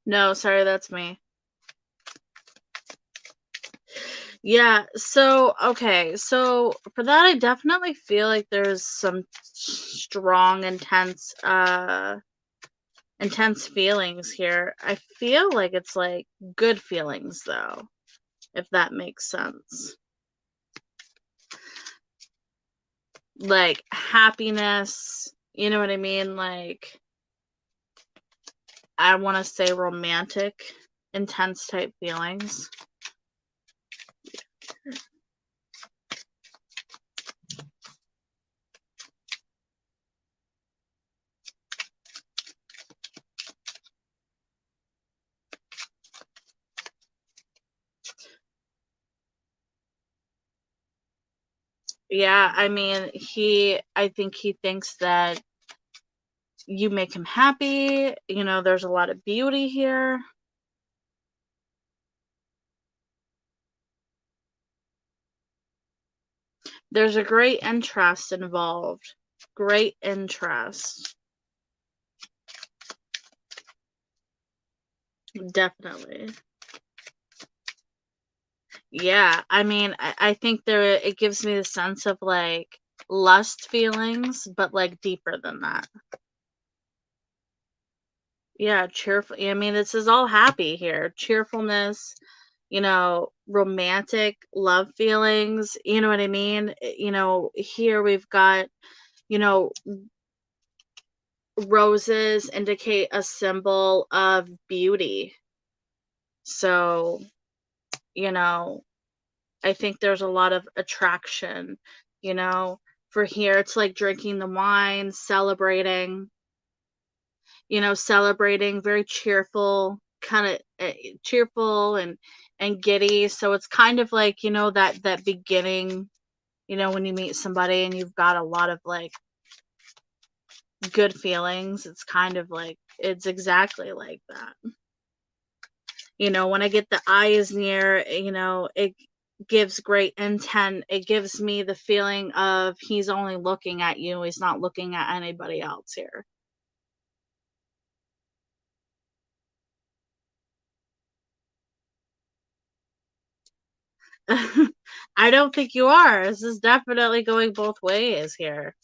No, sorry, that's me. Yeah, so okay, so for that I definitely feel like there's some strong, intense feelings here. I feel like it's like good feelings though, if that makes sense. Like happiness, you know what I mean? Like I want to say romantic, intense type feelings. Yeah, I mean, I think he thinks that you make him happy. There's a lot of beauty here. There's a great interest involved. Great interest. Definitely. Yeah, I mean, I think it gives me the sense of like lust feelings, but like deeper than that. Yeah, cheerful. I mean, this is all happy here. Cheerfulness, romantic love feelings. You know what I mean? Here we've got, you know, roses indicate a symbol of beauty. So, you know, I think there's a lot of attraction, you know. For here, it's like drinking the wine, celebrating, very cheerful, kind of cheerful and giddy. So it's kind of like, that beginning, when you meet somebody and you've got a lot of like good feelings. It's kind of like it's exactly like that. When I get the eyes near, it gives great intent. It gives me the feeling of he's only looking at you. He's not looking at anybody else here. I don't think you are. This is definitely going both ways here.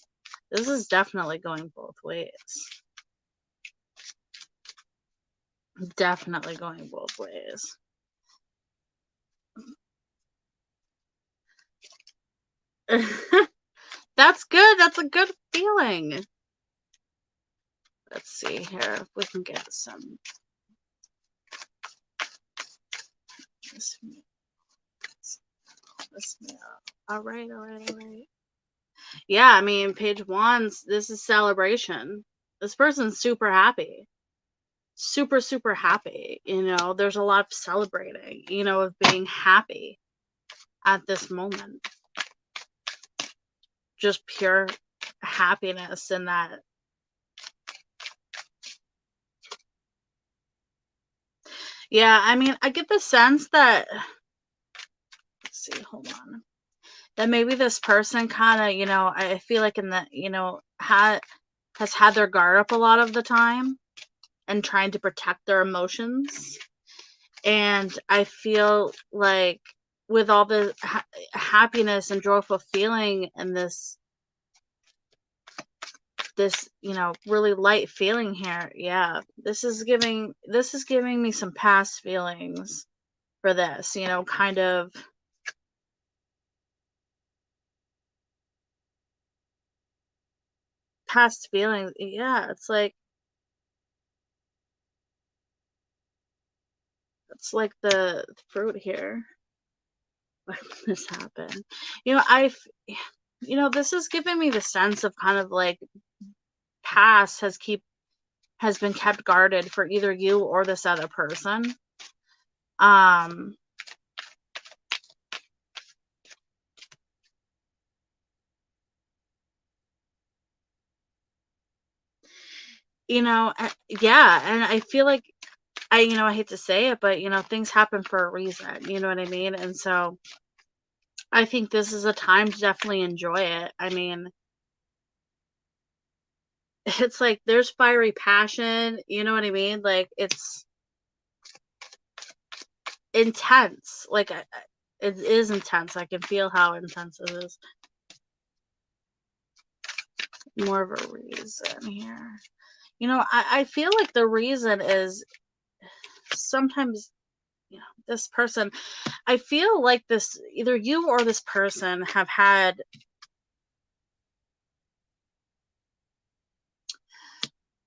This is definitely going both ways. Definitely going both ways. That's good. That's a good feeling. Let's see here if we can get some. This, this, all right, all right, all right. Yeah, I mean, page one's this is celebration. This person's super happy. Super, super happy. There's a lot of celebrating, of being happy at this moment. Just pure happiness in that. Yeah, I mean, I get the sense that, let's see, hold on. That maybe this person kind of, I feel like in the, has had their guard up a lot of the time and trying to protect their emotions. And I feel like with all the happiness and joyful feeling and this really light feeling here, yeah, this is giving me some past feelings for this, kind of past feelings. Yeah, it's like the fruit here. Why would this happen? you know i this is giving me the sense of kind of like past has been kept guarded for either you or this other person. um yeah, and I feel like I hate to say it, but things happen for a reason, you know what I mean? And so I think this is a time to definitely enjoy it. I mean, it's like there's fiery passion, you know what I mean? Like intense. Like it is intense. I can feel how intense it is. More of a reason here. I feel like the reason is sometimes, this person, I feel like this, either you or this person have had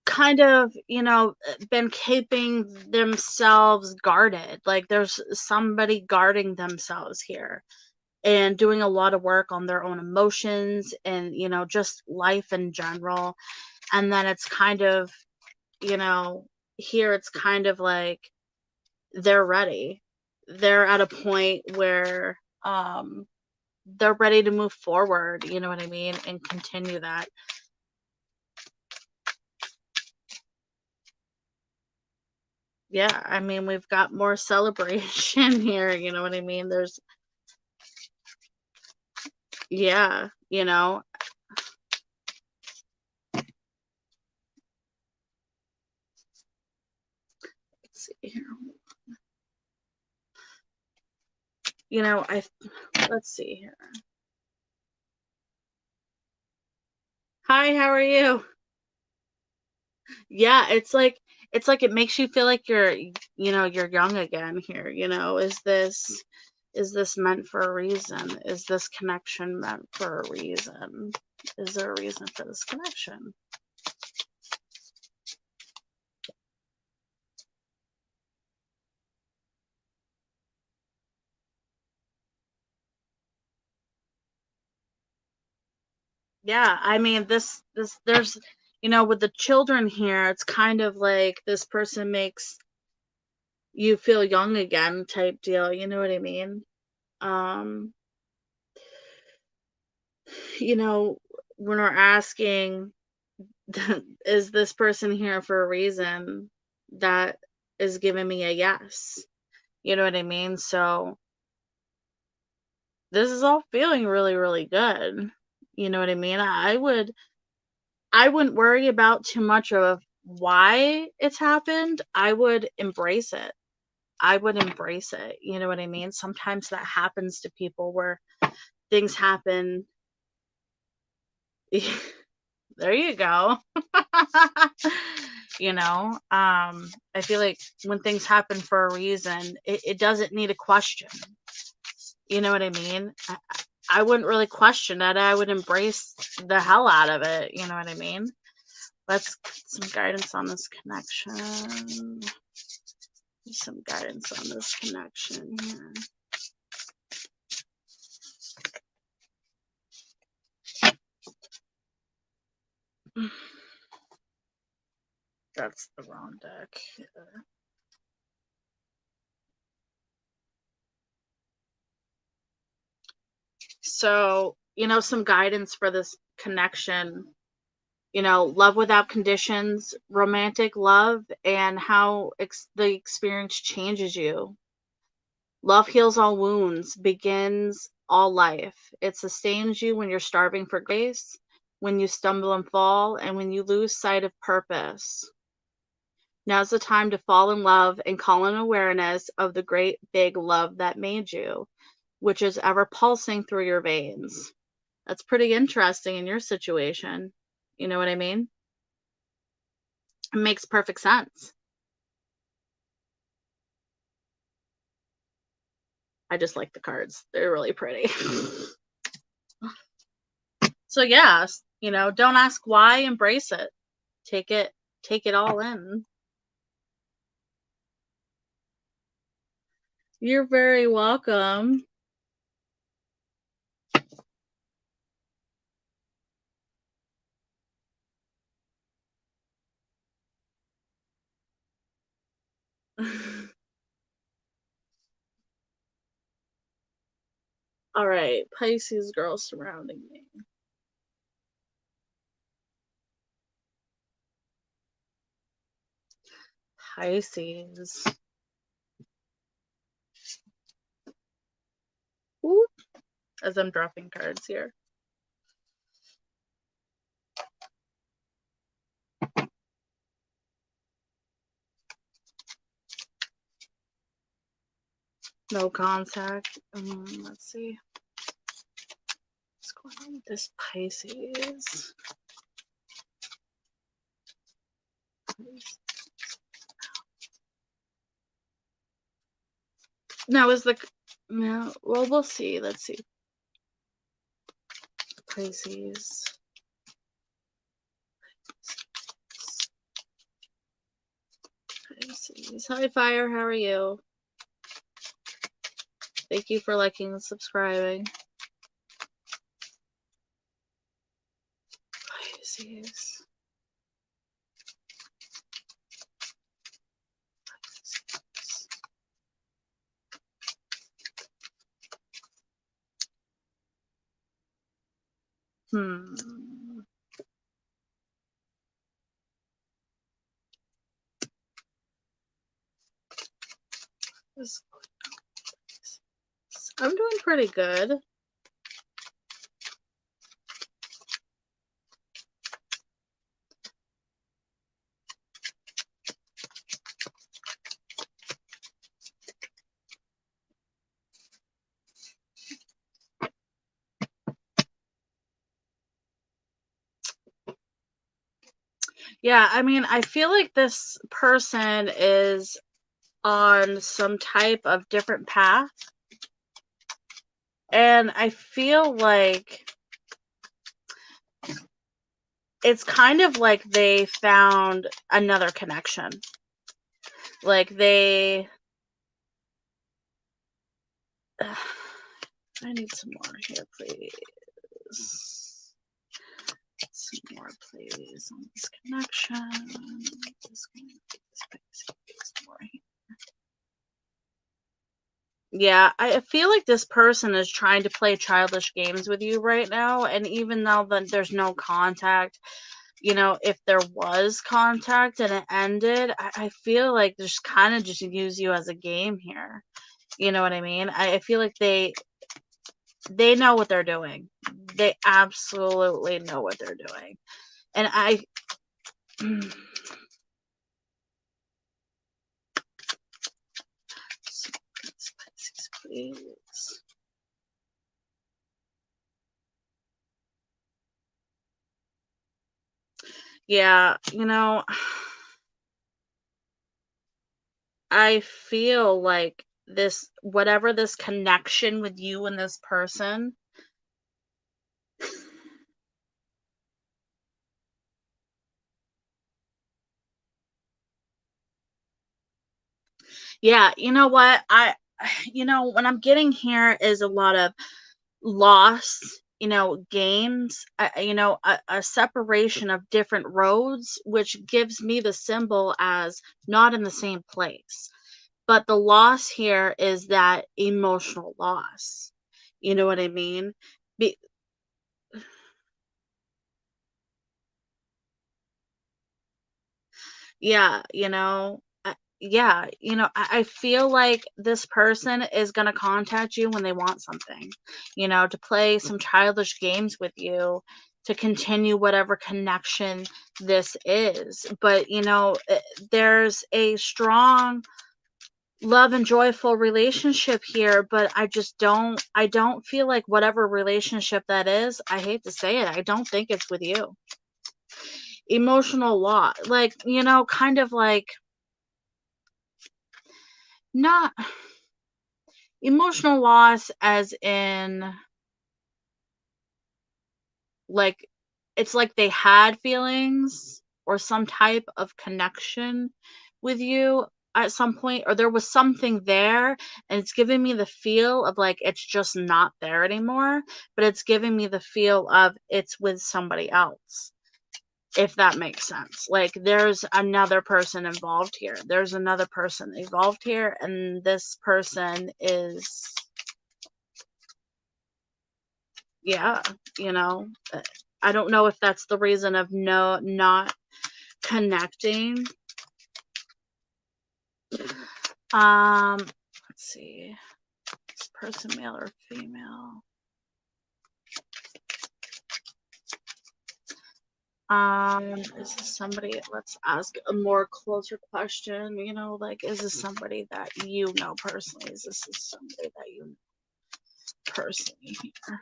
kind of, been keeping themselves guarded. Like there's somebody guarding themselves here and doing a lot of work on their own emotions and, just life in general. And then it's kind of, you know, here it's kind of like they're ready. They're at a point where they're ready to move forward, you know what I mean, and continue that. Yeah, I mean, we've got more celebration here, you know what I mean? Yeah, let's see here. You know, I let's see here. Hi, how are you? Yeah, it's like it makes you feel like you're young again here, is this meant for a reason? Is this connection meant for a reason? Is there a reason for this connection? Yeah, I mean, this there's with the children here, it's kind of like this person makes you feel young again type deal, you know what I mean? Um, you know, when we're asking, is this person here for a reason? That is giving me a yes. You know what I mean? So this is all feeling really, really good. You know what I mean? I wouldn't worry about too much of why it's happened. I would embrace it. I would embrace it. You know what I mean? Sometimes that happens to people where things happen. There you go. I feel like when things happen for a reason, it doesn't need a question. You know what I mean? I wouldn't really question it. I would embrace the hell out of it. You know what I mean? Let's get some guidance on this connection. Some guidance on this connection here. That's the wrong deck. So, some guidance for this connection. Love without conditions, romantic love, and how the experience changes you. Love heals all wounds, begins all life. It sustains you when you're starving for grace, when you stumble and fall, and when you lose sight of purpose. Now's the time to fall in love and call in awareness of the great big love that made you, which is ever pulsing through your veins. That's pretty interesting in your situation. You know what I mean? It makes perfect sense. I just like the cards. They're really pretty. So yeah, don't ask why, embrace it. Take it take it all in. You're very welcome. All right, Pisces girl surrounding me. Pisces. Ooh, as I'm dropping cards here. No contact. Let's see. What's going on with this Pisces? Now is the no? Well, we'll see. Let's see. Pisces. Pisces. Hi, Fire. How are you? Thank you for liking and subscribing. Pisces. I'm doing pretty good. Yeah, I mean, I feel like this person is on some type of different path. And I feel like it's kind of like they found another connection. Like they... I need some more here, please. Some more, please, on this connection. More here. Yeah, I feel like this person is trying to play childish games with you right now, and even though there's no contact, you know, if there was contact and it ended, I feel like they're just kind of just use you as a game here. You know what I mean? I feel like they know what they're doing. They absolutely know what they're doing. And I... Please. Yeah, you know, I feel like this, whatever this connection with you and this person, yeah, you know what? You know, what I'm getting here is a lot of loss, you know, games, you know, a separation of different roads, which gives me the symbol as not in the same place. But the loss here is that emotional loss. You know what I mean? Be- yeah, you know, yeah, you know, I feel like this person is going to contact you when they want something, you know, to play some childish games with you, to continue whatever connection this is. But, you know, there's a strong love and joyful relationship here, but I don't feel like whatever relationship that is, I hate to say it, I don't think it's with you. Emotional loss, like, you know, kind of like, not emotional loss as in, like, it's like they had feelings or some type of connection with you at some point, or there was something there, and it's giving me the feel of like it's just not there anymore, but it's giving me the feel of it's with somebody else, if that makes sense. Like there's another person involved here. There's another person involved here, and this person is, yeah, you know, I don't know if that's the reason of not connecting. Let's see. This person, male or female? Is this somebody, let's ask a more closer question, like, is this somebody that you know personally? Is somebody that you know personally here?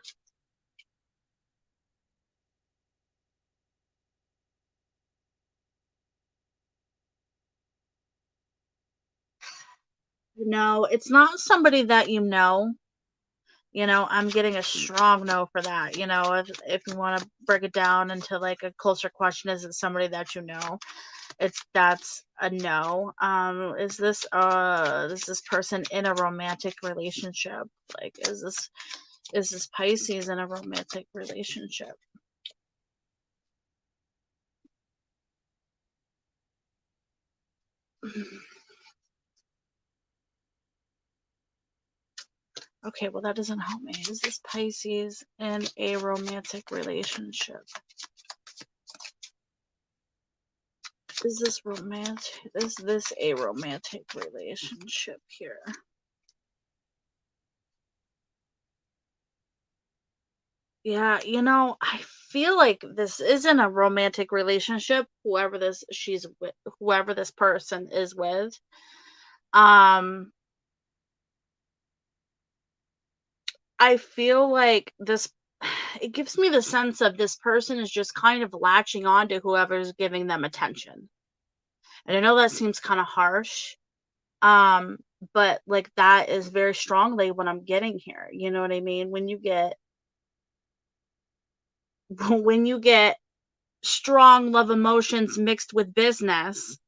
No, it's not somebody that you know. I'm getting a strong no for that. If you want to break it down into like a closer question, is it somebody that you know? That's a no. Is this person in a romantic relationship? Like, is this Pisces in a romantic relationship? Okay, well that doesn't help me. Is this Pisces in a romantic relationship? Is this a romantic relationship here? Yeah, I feel like this isn't a romantic relationship, whoever this person is with. Um, I feel like this it gives me the sense of this person is just kind of latching on to whoever's giving them attention. And I know that seems kind of harsh. Um, but like that is very strongly what I'm getting here. You know what I mean? When you get when you get strong love emotions mixed with business.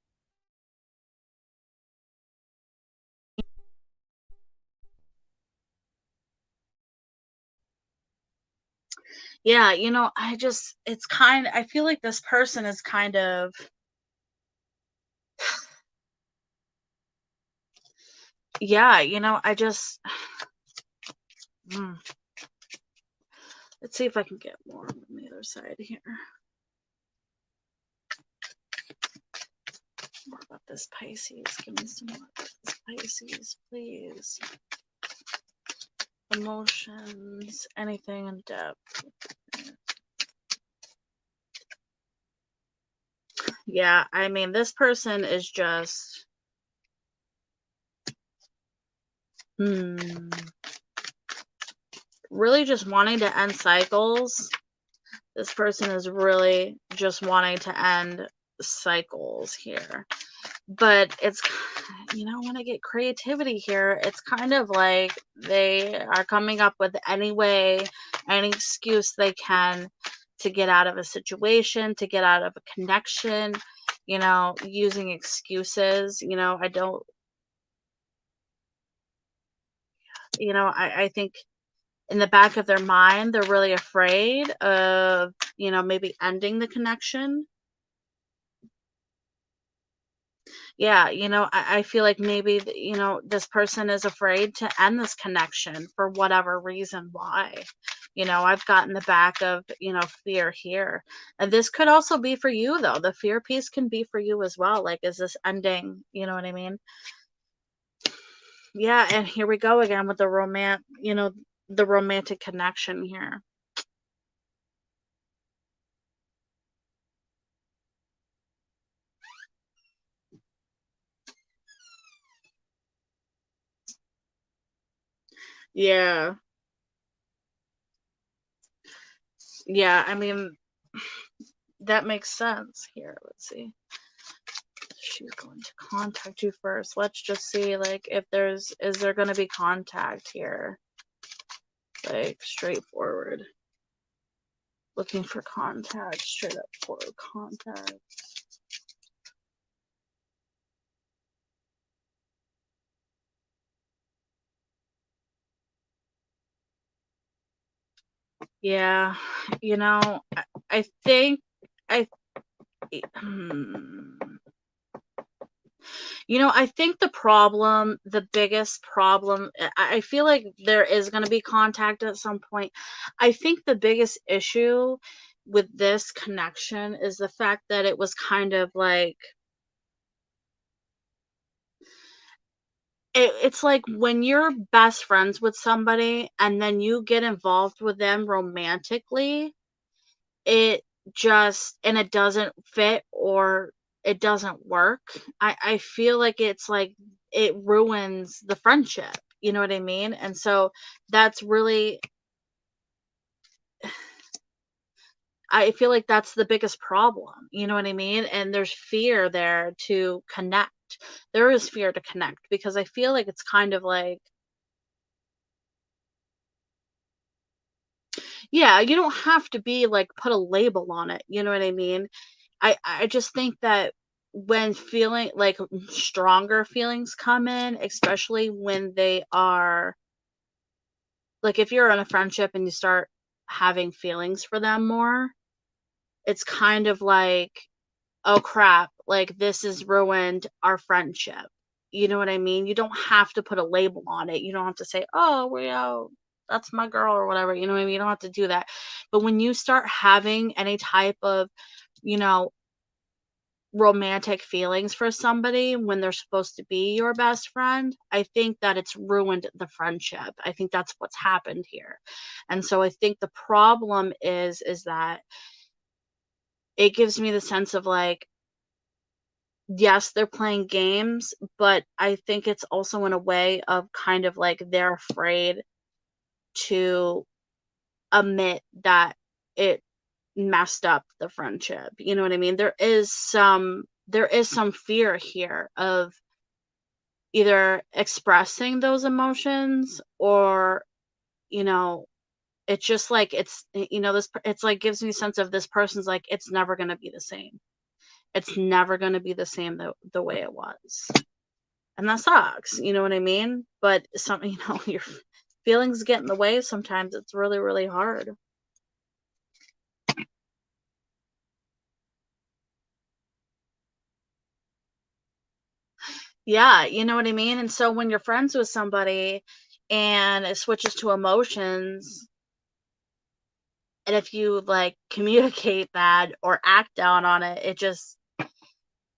Yeah, I feel like this person is kind of, yeah, I just, mm, let's see if I can get more on the other side here. More about this Pisces. Give me some more about this Pisces, please. Emotions, anything in depth. Yeah, I mean, this person is just, hmm, really just wanting to end cycles. This person is really just wanting to end cycles here. But when I get creativity here, it's kind of like they are coming up with any way, any excuse they can to get out of a situation, to get out of a connection, using excuses. I don't, I think in the back of their mind, they're really afraid of, maybe ending the connection. Yeah, I feel like maybe, this person is afraid to end this connection for whatever reason why. I've gotten the back of, fear here. And this could also be for you, though. The fear piece can be for you as well. Like, is this ending? You know what I mean? Yeah, and here we go again with the romantic connection here. Yeah. Yeah, I mean, that makes sense here. Let's see. She's going to contact you first. Let's just see, like, is there going to be contact here? Like, straightforward. Looking for contact, straight up for contact. Yeah, I think, I, hmm. I think the biggest problem, I feel like there is going to be contact at some point. I think the biggest issue with this connection is the fact that it was kind of like, it's like when you're best friends with somebody and then you get involved with them romantically, it just and it doesn't fit or it doesn't work, I feel like it's like it ruins the friendship. You know what I mean? And so that's really I feel like that's the biggest problem. You know what I mean? And there's fear there to connect. There is fear to connect because I feel like it's kind of like, yeah, you don't have to be like put a label on it. You know what I mean? I just think that when feeling like stronger feelings come in, especially when they are like if you're in a friendship and you start having feelings for them more, it's kind of like, oh crap, like this has ruined our friendship. You know what I mean? You don't have to put a label on it. You don't have to say, oh, well, that's my girl or whatever. You know what I mean? You don't have to do that. But when you start having any type of, you know, romantic feelings for somebody when they're supposed to be your best friend, I think that it's ruined the friendship. I think that's what's happened here. And so I think the problem is that it gives me the sense of like, yes, they're playing games, but I think it's also in a way of kind of like they're afraid to admit that it messed up the friendship. You know what I mean? There is some fear here of either expressing those emotions or, you know, it's just like it's like gives me a sense of this person's like it's never going to be the same. It's never going to be the same the way it was. And that sucks, you know what I mean? But some your feelings get in the way sometimes. It's really, really hard. Yeah, you know what I mean? And so when you're friends with somebody and it switches to emotions, and if you like communicate that or act down on it,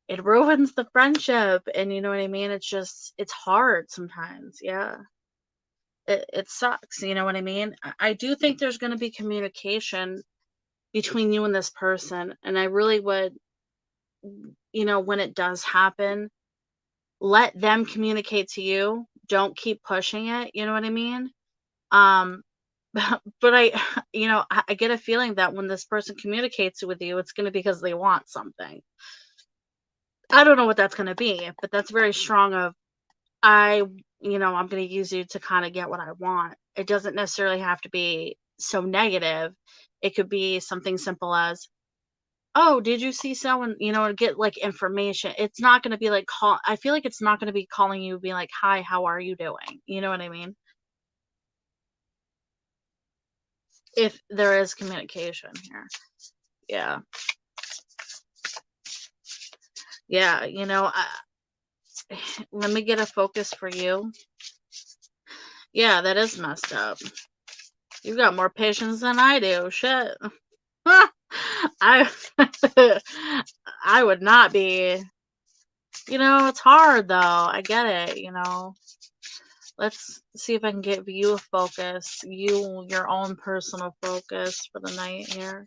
it ruins the friendship. And you know what I mean? It's hard sometimes. Yeah. It sucks. You know what I mean? I do think there's going to be communication between you and this person. And I really would, when it does happen, let them communicate to you. Don't keep pushing it. You know what I mean? Um, but I get a feeling that when this person communicates with you, it's going to be because they want something. I don't know what that's going to be, but that's very strong of I, I'm going to use you to kind of get what I want. It doesn't necessarily have to be so negative. It could be something simple as, "Oh, did you see so and" get, like, information. It's not gonna be, like, I feel like it's not gonna be calling you being like, "Hi, how are you doing?" You know what I mean? If there is communication here. Yeah. Yeah, let me get a focus for you. Yeah, that is messed up. You've got more patience than I do, shit. I I would not be it's hard, though, I get it, Let's see if I can give you a focus, your own personal focus for the night here.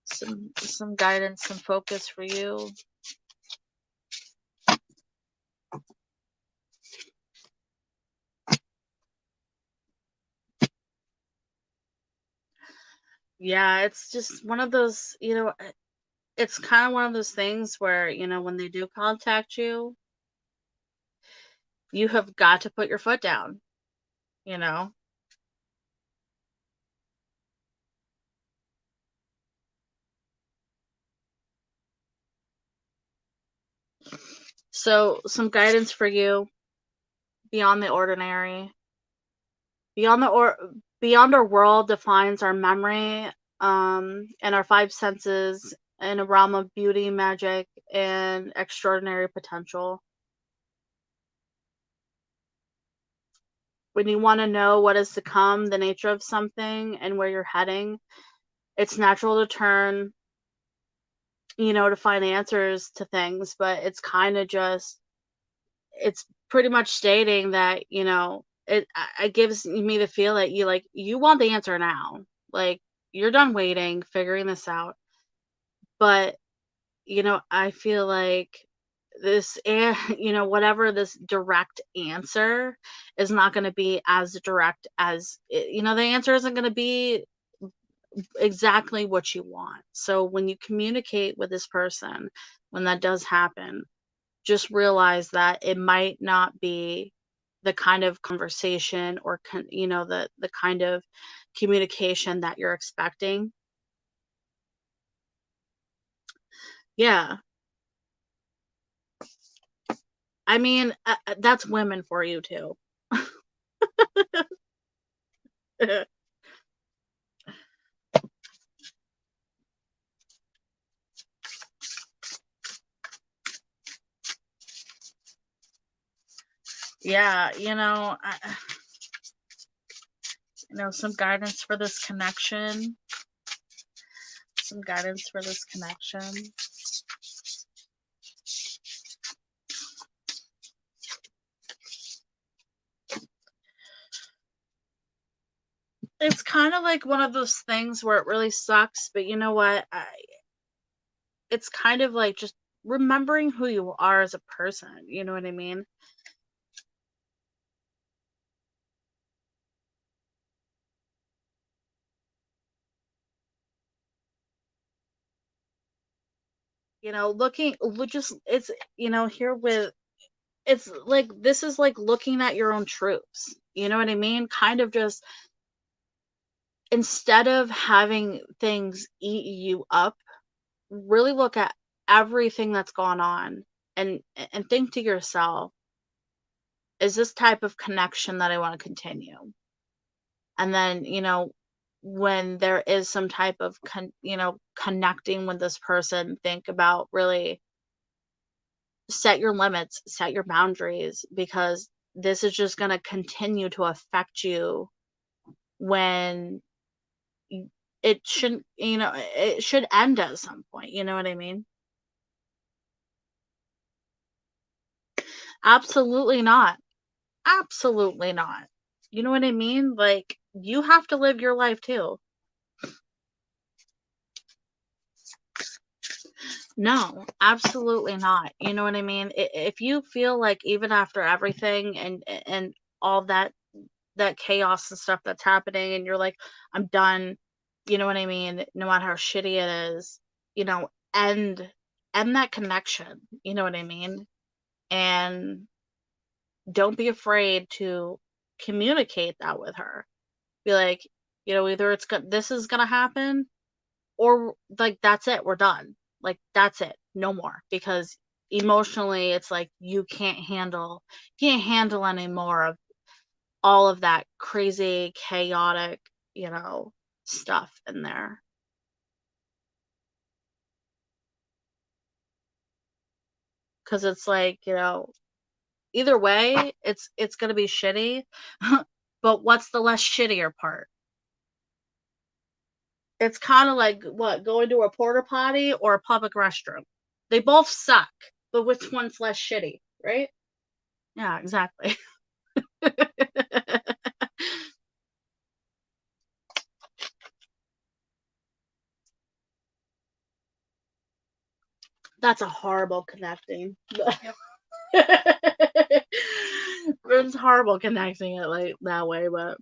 Some guidance, some focus for you. Yeah, it's just one of those, it's kind of one of those things where, when they do contact you, you have got to put your foot down, you know? So, some guidance for you beyond the ordinary. Beyond the or Beyond our world defines our memory, and our five senses in a realm of beauty, magic, and extraordinary potential. When you want to know what is to come, the nature of something, and where you're heading, it's natural to turn, to find answers to things, but it's kind of just, it's pretty much stating that, it gives me the feel that you want the answer now. Like, You're done waiting, figuring this out. But, I feel like whatever this direct answer is not going to be as direct as, the answer isn't going to be exactly what you want. So when you communicate with this person, when that does happen, just realize that it might not be the kind of conversation or the kind of communication that you're expecting. Yeah. I mean, that's women for you too. Yeah, some guidance for this connection. Some guidance for this connection. It's kind of like one of those things where it really sucks, but you know what? It's kind of like just remembering who you are as a person. You know what I mean? Just it's here with it's like this is like looking at your own truths. You know what I mean? Kind of just instead of having things eat you up, really look at everything that's gone on and think to yourself, is this type of connection that I want to continue? And then, when there is some type of connecting with this person, think about really set your limits, set your boundaries, because this is just going to continue to affect you when it shouldn't, it should end at some point. You know what I mean? Absolutely not. Absolutely not. You know what I mean? Like, you have to live your life too. No, absolutely not. You know what I mean? If you feel like even after everything and all that chaos and stuff that's happening and you're like, I'm done, you know what I mean? No matter how shitty it is, you know, end end that connection. You know what I mean? And don't be afraid to communicate that with her. Be like, either this is gonna happen, or like that's it, we're done. Like that's it, no more. Because emotionally, it's like you can't handle any more of all of that crazy, chaotic, stuff in there. Because it's like, either way, it's gonna be shitty. But what's the less shittier part? It's kind of like what, going to a porta potty or a public restroom. They both suck, but which one's less shitty, right? Yeah, exactly. That's a horrible connecting. Yep. It's horrible connecting it like that way, but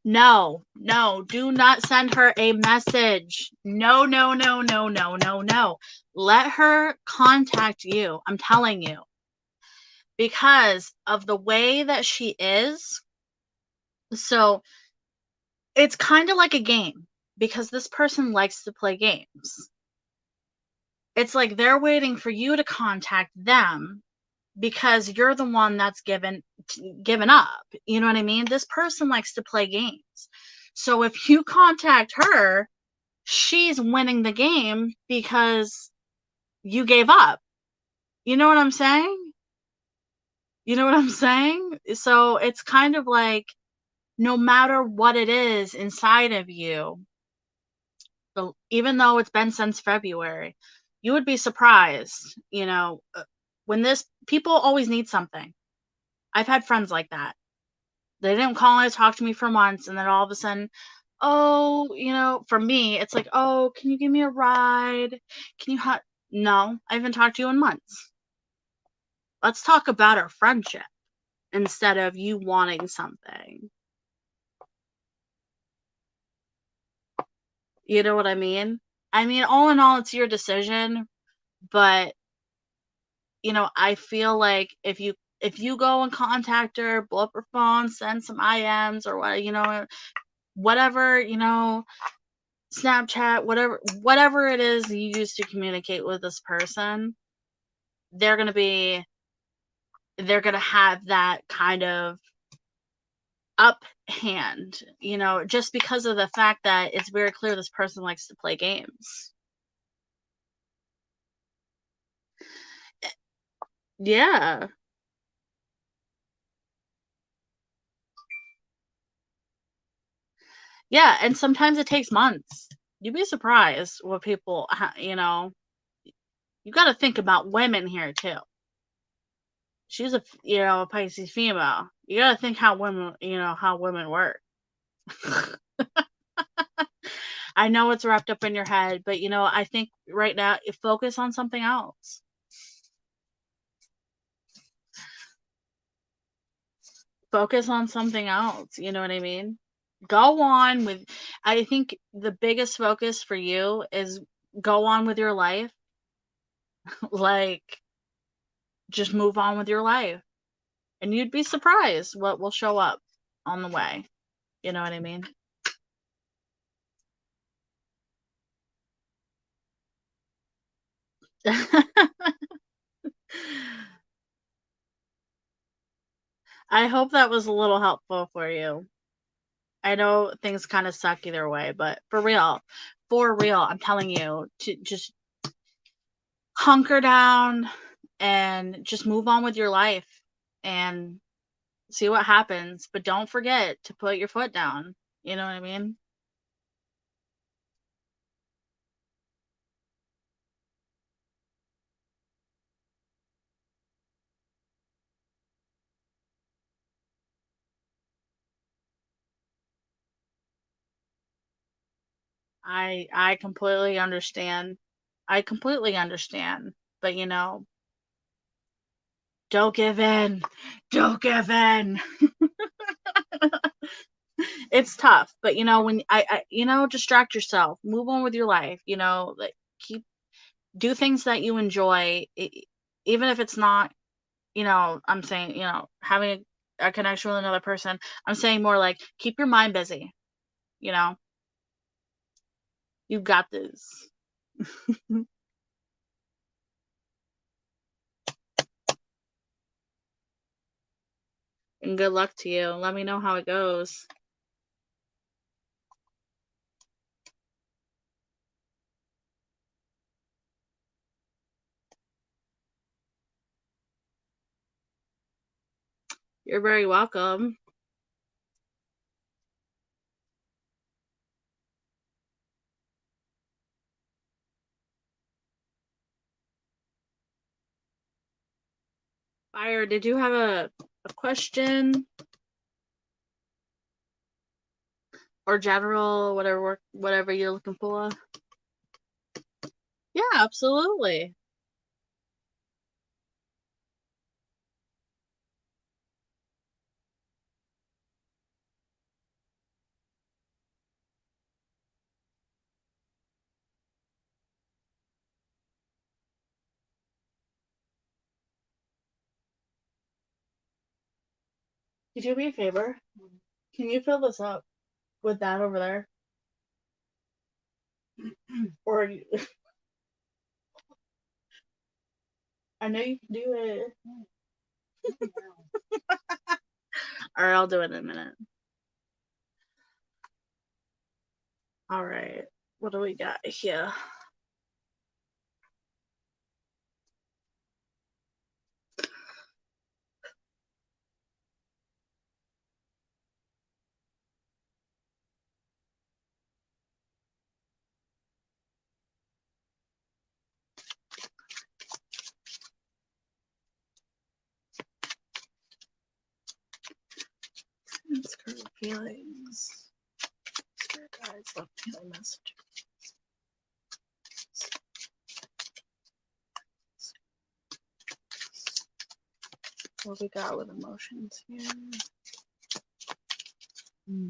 no, no, do not send her a message. No, no, no, no, no, no, no. Let her contact you. I'm telling you. Because of the way that she is. So it's kind of like a game because this person likes to play games. It's like they're waiting for you to contact them because you're the one that's given up. You know what I mean? This person likes to play games. So if you contact her, she's winning the game because you gave up. You know what I'm saying? You know what I'm saying? So it's kind of like no matter what it is inside of you, even though it's been since February, you would be surprised, when this people always need something. I've had friends like that. They didn't call and talk to me for months, and then all of a sudden, oh, for me, it's like, oh, can you give me a ride? Can you No, I haven't talked to you in months. Let's talk about our friendship instead of you wanting something. You know what I mean? I mean, all in all, it's your decision, but I feel like if you go and contact her, blow up her phone, send some IMs or whatever, Snapchat, whatever it is you use to communicate with this person, they're gonna be they're gonna have that kind of up hand, just because of the fact that it's very clear this person likes to play games. Yeah. Yeah, and sometimes it takes months. You'd be surprised what people, you got to think about women here too. She's a Pisces female. You got to think how women work. I know it's wrapped up in your head, but I think right now you focus on something else. Focus on something else, you know what I mean? Go on with I think the biggest focus for you is go on with your life. Like, just move on with your life. And you'd be surprised what will show up on the way. You know what I mean? I hope that was a little helpful for you. I know things kind of suck either way, but for real, I'm telling you to just hunker down and just move on with your life and see what happens. But don't forget to put your foot down. You know what I mean? I completely understand. I completely understand. But don't give in. Don't give in. It's tough, but when distract yourself, move on with your life, like keep do things that you enjoy, even if it's not, I'm saying, having a connection with another person. I'm saying more like keep your mind busy, you know. You got this. And good luck to you. Let me know how it goes. You're very welcome. Fire, did you have a question or general whatever you're looking for? Yeah, absolutely. Could you do me a favor? Can you fill this up with that over there? Or I know you can do it. All right, I'll do it in a minute. All right. What do we got here? feelings. Spirit guides, love healing messages. What we got with emotions here? Hmm.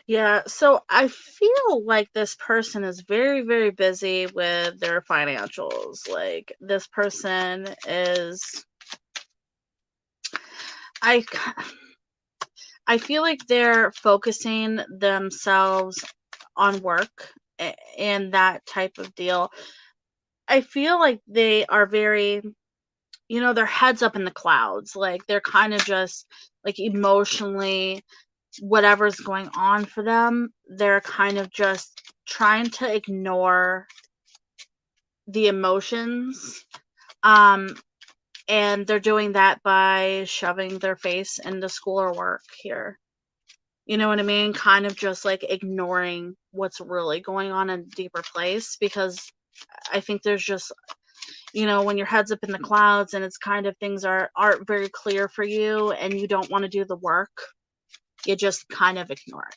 Yeah, so I feel like this person is very, very busy with their financials. Like this person is, I, I feel like they're focusing themselves on work and that type of deal. I feel like they are very, their heads up in the clouds. Like they're kind of just like emotionally, whatever's going on for them, they're kind of just trying to ignore the emotions. And they're doing that by shoving their face into school or work here. You know what I mean? Kind of just like ignoring what's really going on in a deeper place, because I think there's just, when your head's up in the clouds and it's kind of things aren't very clear for you and you don't want to do the work, you just kind of ignore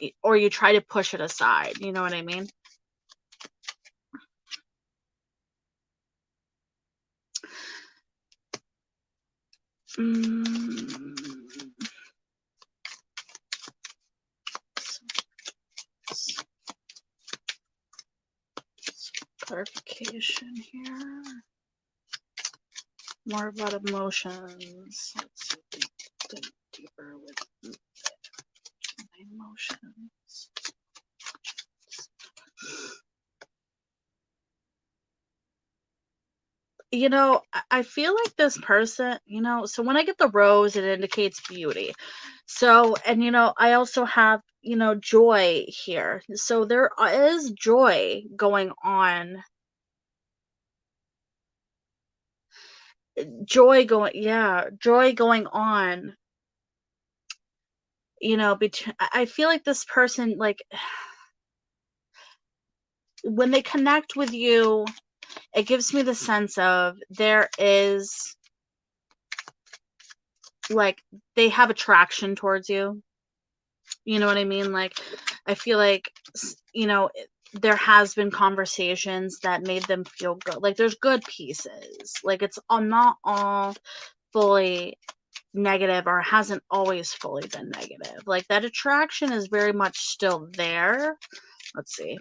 it. Or you try to push it aside. You know what I mean? Clarification here. More about emotions. Let's dig deeper with my emotions. I feel like this person, so when I get the rose, it indicates beauty. So, and I also have, joy here. So there is joy going on. Joy going on. I feel like this person, like, when they connect with you, it gives me the sense of there is, like, they have attraction towards you. You know what I mean? Like, I feel like, there has been conversations that made them feel good. Like, there's good pieces. Like, it's not all fully negative, or hasn't always fully been negative. Like, that attraction is very much still there. Let's see.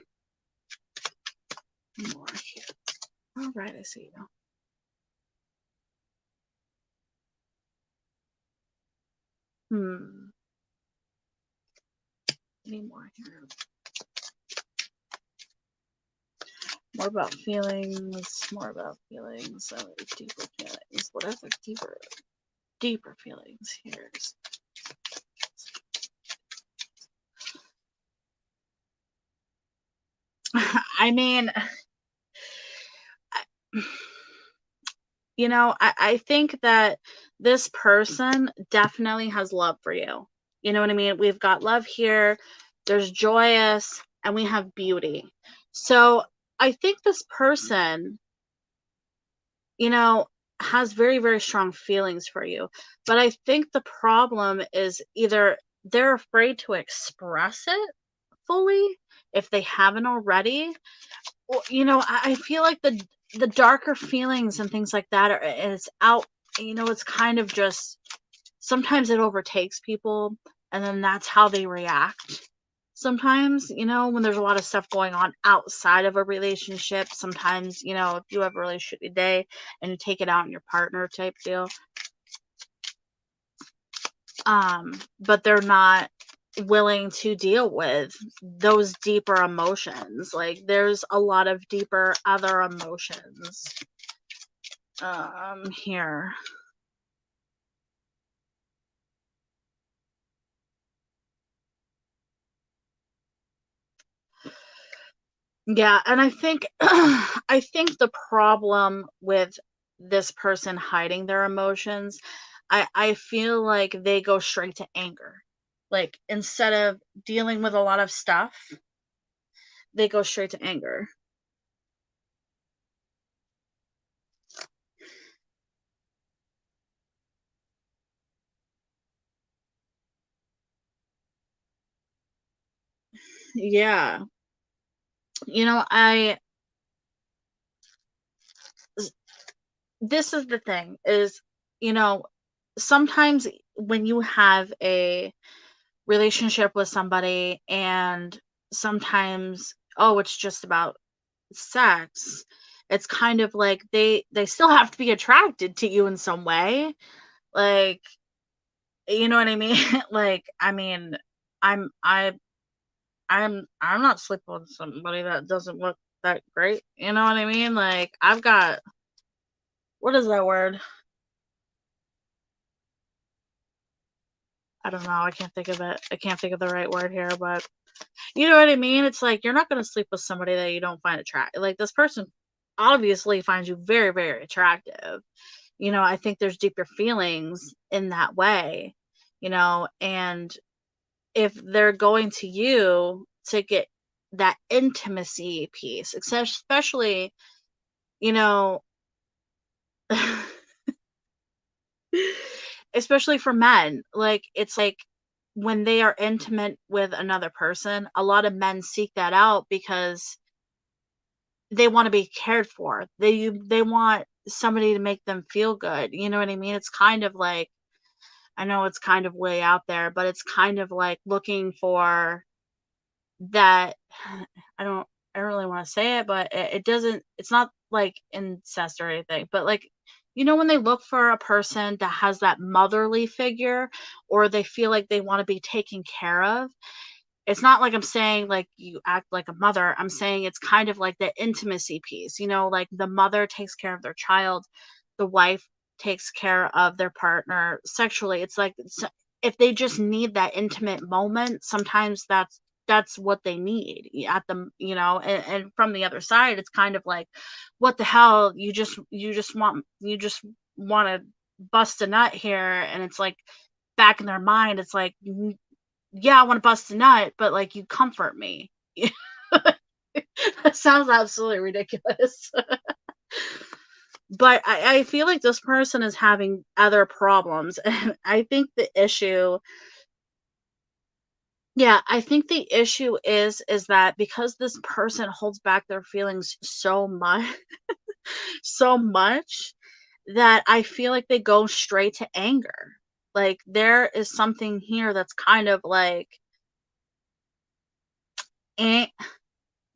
More here. All right, I see you. Any more here? More about feelings. More about feelings. Deeper feelings. What are the deeper feelings here? I mean, I think that this person definitely has love for you. You know what I mean? We've got love here, there's joyous, and we have beauty. So I think this person, has very, very strong feelings for you. But I think the problem is either they're afraid to express it fully if they haven't already. Or, I feel like the darker feelings and things like that is out. It's kind of just, sometimes it overtakes people, and then that's how they react. Sometimes, when there's a lot of stuff going on outside of a relationship, sometimes, if you have a really shitty day and you take it out on your partner type deal. But they're not, willing to deal with those deeper emotions. Like there's a lot of deeper other emotions here. Yeah, and I think I think the problem with this person hiding their emotions, I feel like they go straight to anger. Like instead of dealing with a lot of stuff, they go straight to anger. Yeah. You know, this is the thing is, you know, sometimes when you have a relationship with somebody and sometimes, oh, it's just about sex, it's kind of like they still have to be attracted to you in some way. Like, you know what I mean? Like, I mean, I'm I I'm not sleeping with somebody that doesn't look that great. You know what I mean? Like, I've got, what is that word? I don't know. I can't think of it. I can't think of the right word here, but you know what I mean? It's like you're not going to sleep with somebody that you don't find attractive. Like this person obviously finds you very, very attractive. You know, I think there's deeper feelings in that way, you know, and if they're going to you to get that intimacy piece, especially, you know, especially for men, like it's like when they are intimate with another person, a lot of men seek that out because they want to be cared for. They want somebody to make them feel good. You know what I mean? It's kind of like, I know it's kind of way out there, but it's kind of like looking for that. I don't I don't really want to say it, but it doesn't, it's not like incest or anything, but like, you know, when they look for a person that has that motherly figure or they feel like they want to be taken care of, it's not like I'm saying like you act like a mother. I'm saying it's kind of like the intimacy piece, you know, like the mother takes care of their child, the wife takes care of their partner sexually. It's like if they just need that intimate moment, sometimes that's what they need at the, you know, and from the other side, it's kind of like, what the hell, you just want to bust a nut here, and it's like back in their mind, it's like, yeah, I wanna bust a nut, but, like, you comfort me." That sounds absolutely ridiculous. But I feel like this person is having other problems, and I think the issue, yeah, I think the issue is that because this person holds back their feelings so much, so much, that I feel like they go straight to anger. Like, there is something here that's kind of like, "Eh,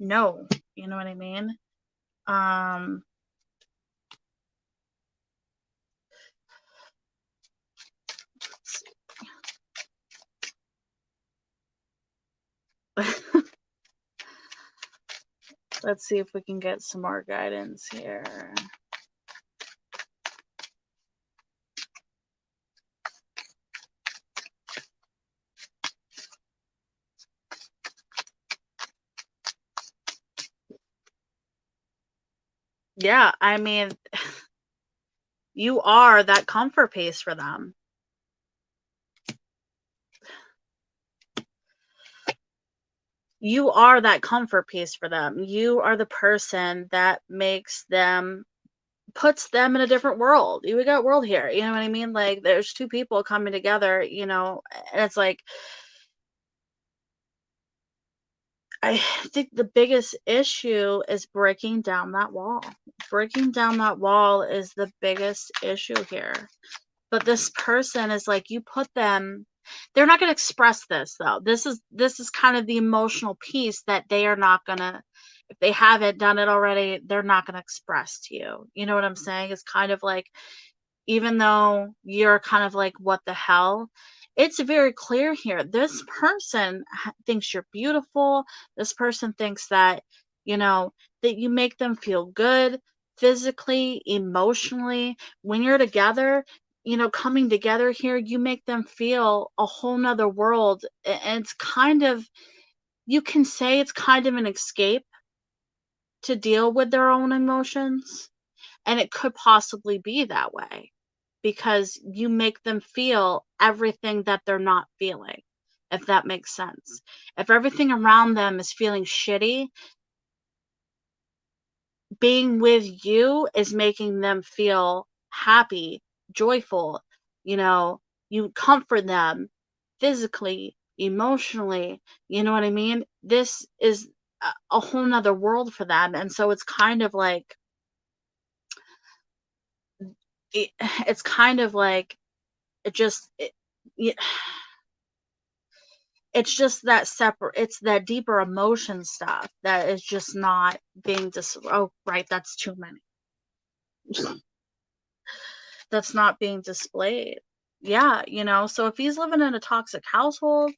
no." You know what I mean? Um, let's see if we can get some more guidance here. Yeah, I mean, you are that comfort piece for them. You are that comfort piece for them. You are the person that makes them, puts them in a different world. We got world here. You know what I mean? Like there's two people coming together, you know, and it's like, I think the biggest issue is breaking down that wall. Breaking down that wall is the biggest issue here. But this person is like, you put them, they're not gonna express this though. This is kind of the emotional piece that they are not gonna, if they haven't done it already, they're not gonna express to you. You know what I'm saying? It's kind of like, even though you're kind of like, what the hell? it's very clear here. This person thinks you're beautiful. This person thinks that, you know, that you make them feel good physically, emotionally. When you're together, coming together here, you make them feel a whole nother world. And it's kind of, you can say it's kind of an escape to deal with their own emotions. And it could possibly be that way because you make them feel everything that they're not feeling, if that makes sense. If everything around them is feeling shitty, being with you is making them feel happy, joyful. You know, you comfort them physically, emotionally. You know what I mean? This is a whole nother world for them. And so it's kind of like, it, it's kind of like, it just, it, it's just that separate, it's that deeper emotion stuff that is just not being oh, right, that's too many. That's not being displayed. Yeah, so if he's living in a toxic household,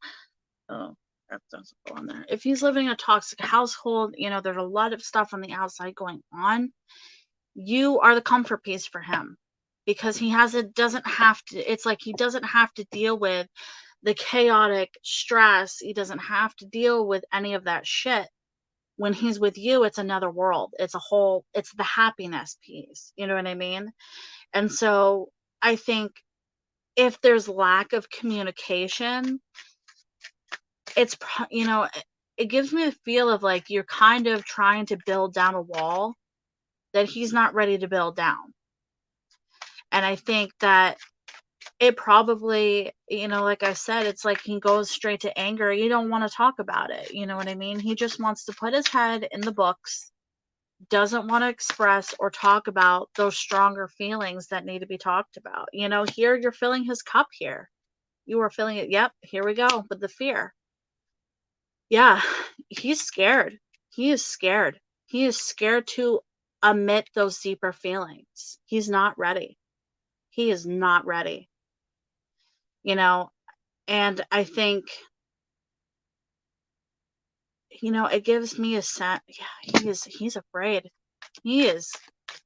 oh, that doesn't go on there. If he's living in a toxic household, there's a lot of stuff on the outside going on. You are the comfort piece for him because doesn't have to, it's like he doesn't have to deal with the chaotic stress. He doesn't have to deal with any of that shit. When he's with you, it's another world. It's the happiness piece. You know what I mean? And so I think if there's lack of communication, it gives me the feel of like you're kind of trying to build down a wall that he's not ready to build down. And I think that it probably, like I said, it's like he goes straight to anger. You don't want to talk about it. You know what I mean? He just wants to put his head in the books, doesn't want to express or talk about those stronger feelings that need to be talked about. Here you're filling his cup here. You are filling it. Yep, here we go with the fear. Yeah, he's scared. He is scared. He is scared to admit those deeper feelings. He's not ready. He is not ready. And I think, it gives me a sense. Yeah, he's afraid. He is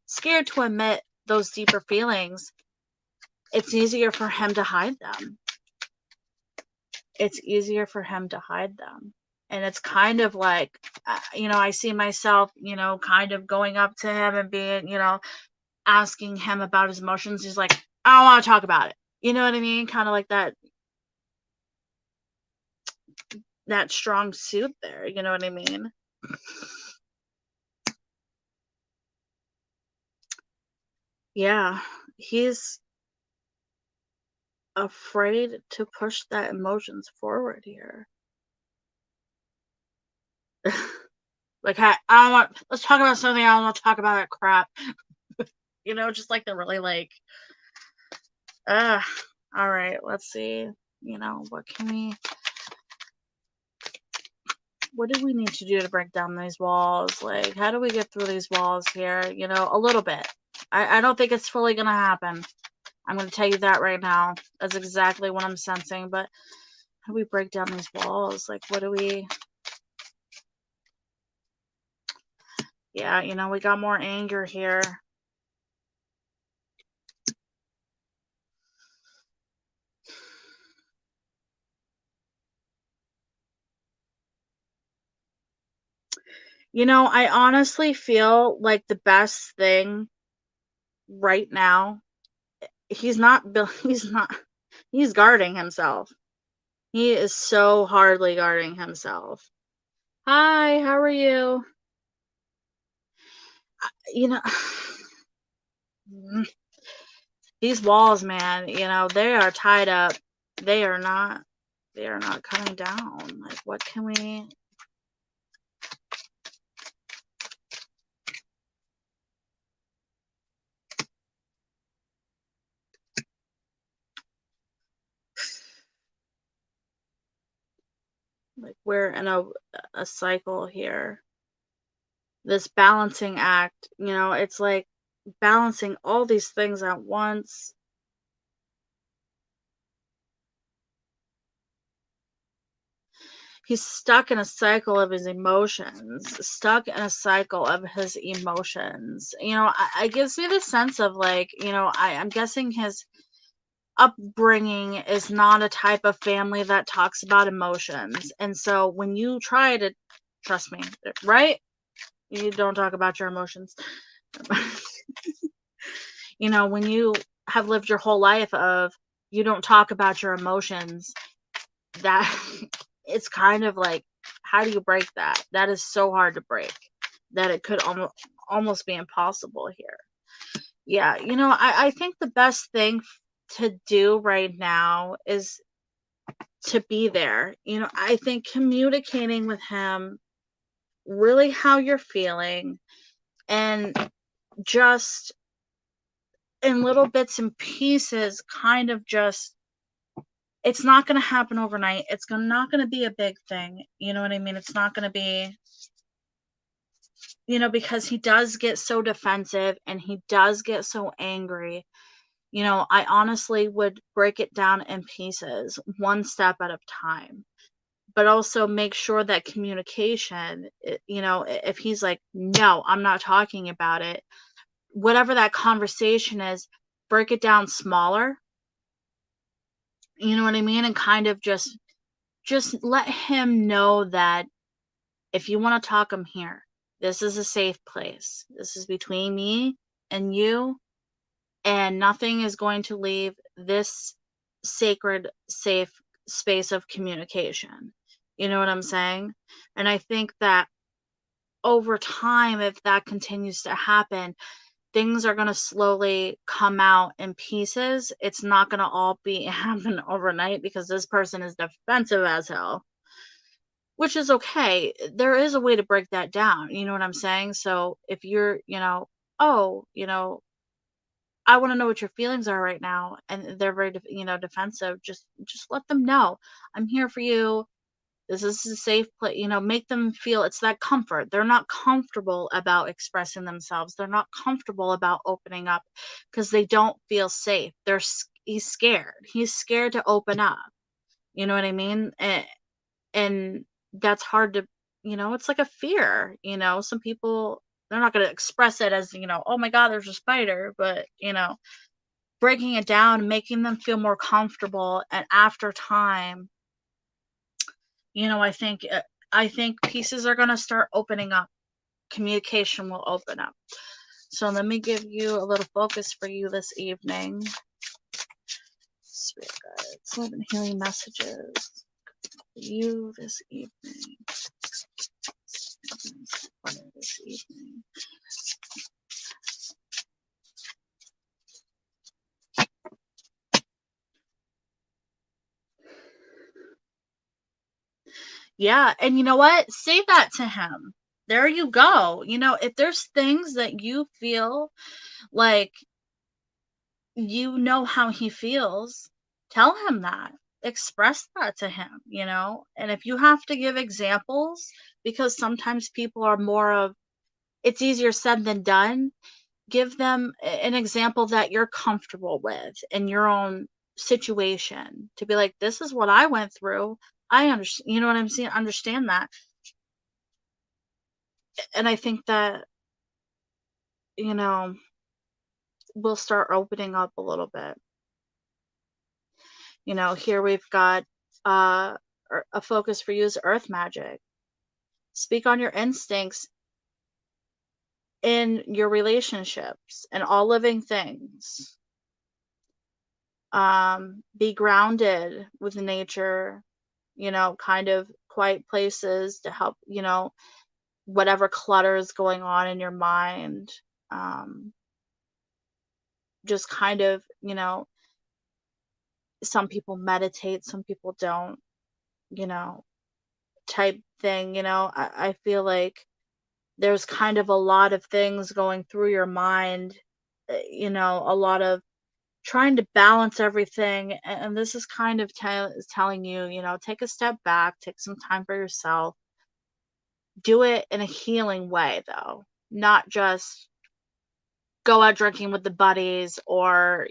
scared to admit those deeper feelings. It's easier for him to hide them. It's easier for him to hide them. And it's kind of like, I see myself, kind of going up to him and being, asking him about his emotions. He's like, I don't want to talk about it. You know what I mean? Kind of like that strong suit there. You know what I mean? Yeah, he's afraid to push that emotions forward here. Like, I don't want, let's talk about something. I don't want to talk about that crap. Just like they're really like, all right, let's see. What do we need to do to break down these walls? Like, how do we get through these walls here? A little bit. I don't think it's fully going to happen. I'm going to tell you that right now. That's exactly what I'm sensing. But how do we break down these walls? Like, what do we... Yeah, we got more anger here. I honestly feel like the best thing right now, he's guarding himself. He is so hardly guarding himself. Hi, how are you? You know, these walls, man, they are tied up. They are not coming down. Like, what can we... Like, we're in a cycle here. This balancing act, it's like balancing all these things at once. He's stuck in a cycle of his emotions, stuck in a cycle of his emotions. It gives me the sense of like, I'm guessing his upbringing is not a type of family that talks about emotions. And so when you try to, trust me, right? You don't talk about your emotions. When you have lived your whole life of you don't talk about your emotions, that it's kind of like, how do you break that? That is so hard to break that it could almost be impossible here. Yeah, I think the best thing to do right now is to be there. I think communicating with him really how you're feeling, and just in little bits and pieces, kind of just, it's not going to happen overnight. It's not going to be a big thing. You know what I mean? It's not going to be, because he does get so defensive and he does get so angry. I honestly would break it down in pieces, one step at a time, but also make sure that communication, if he's like, no, I'm not talking about it, whatever that conversation is, break it down smaller. You know what I mean? And kind of just let him know that if you want to talk, I'm here. This is a safe place. This is between me and you, and nothing is going to leave this sacred, safe space of communication. You know what I'm saying? And I think that over time, if that continues to happen, things are going to slowly come out in pieces. It's not going to all be happen overnight, because this person is defensive as hell, which is okay. There is a way to break that down. You know what I'm saying? So if you're, oh, I want to know what your feelings are right now, and they're very, defensive, just let them know. I'm here for you. This is a safe place. Make them feel it's that comfort. They're not comfortable about expressing themselves. They're not comfortable about opening up because they don't feel safe. He's scared. He's scared to open up. You know what I mean? And that's hard to, it's like a fear. Some people, they're not going to express it as, oh my God, there's a spider, but, breaking it down, making them feel more comfortable. And after time, I think pieces are going to start opening up. Communication will open up. So let me give you a little focus for you this evening. Spirit guides, love and healing messages for you this evening. This evening. Yeah, and you know what? Say that to him. There you go. If there's things that you feel like how he feels, tell him that. Express that to him, And if you have to give examples, because sometimes people are more of, it's easier said than done, give them an example that you're comfortable with in your own situation, to be like, this is what I went through. I understand, you know what I'm saying? Understand that. And I think that, we'll start opening up a little bit. Here we've got a focus for you is earth magic. Speak on your instincts in your relationships and all living things. Be grounded with nature, kind of quiet places to help, whatever clutter is going on in your mind. Just kind of, some people meditate, some people don't, type thing. I feel like there's kind of a lot of things going through your mind, a lot of trying to balance everything. And this is kind of telling you, take a step back, take some time for yourself. Do it in a healing way, though, not just go out drinking with the buddies, or,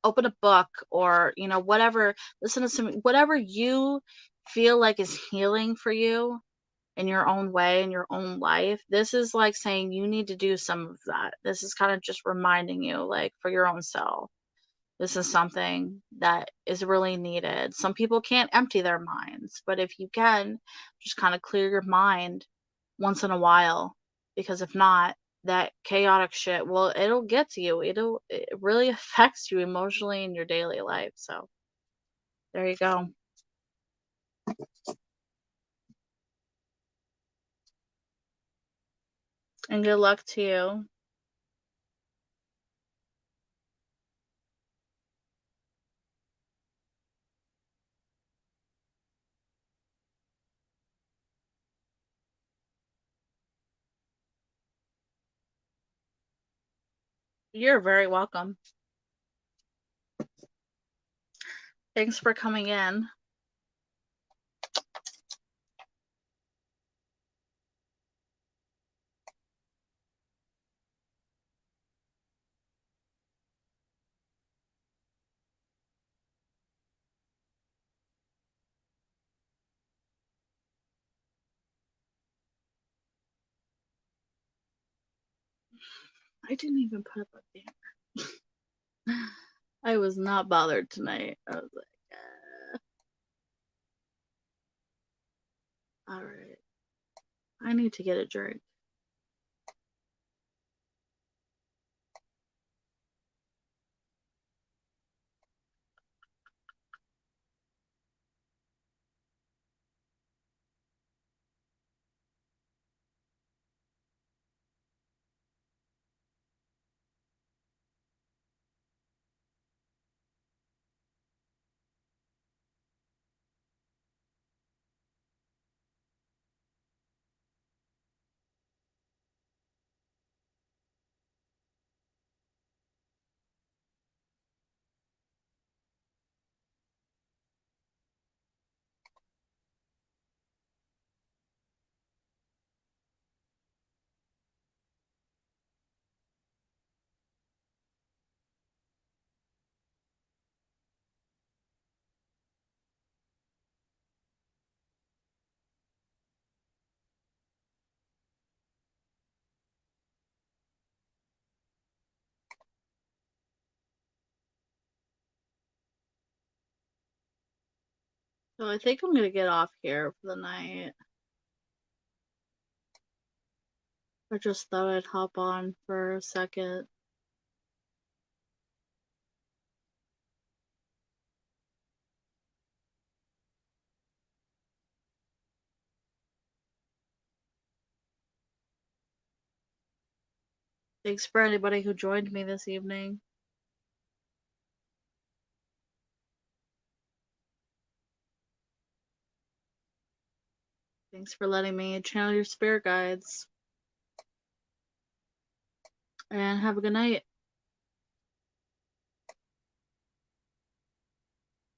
open a book, or, whatever, listen to whatever you feel like is healing for you in your own way, in your own life, this is like saying you need to do some of that. This is kind of just reminding you, like, for your own self. This is something that is really needed. Some people can't empty their minds, but if you can, just kind of clear your mind once in a while, because if not, that chaotic shit, well, it'll get to you. It really affects you emotionally in your daily life. So there you go. And good luck to you. You're very welcome. Thanks for coming in. I didn't even put up a banner. I was not bothered tonight. I was like, all right, I need to get a drink. So I think I'm gonna get off here for the night. I just thought I'd hop on for a second. Thanks for anybody who joined me this evening. Thanks for letting me channel your spirit guides. And have a good night.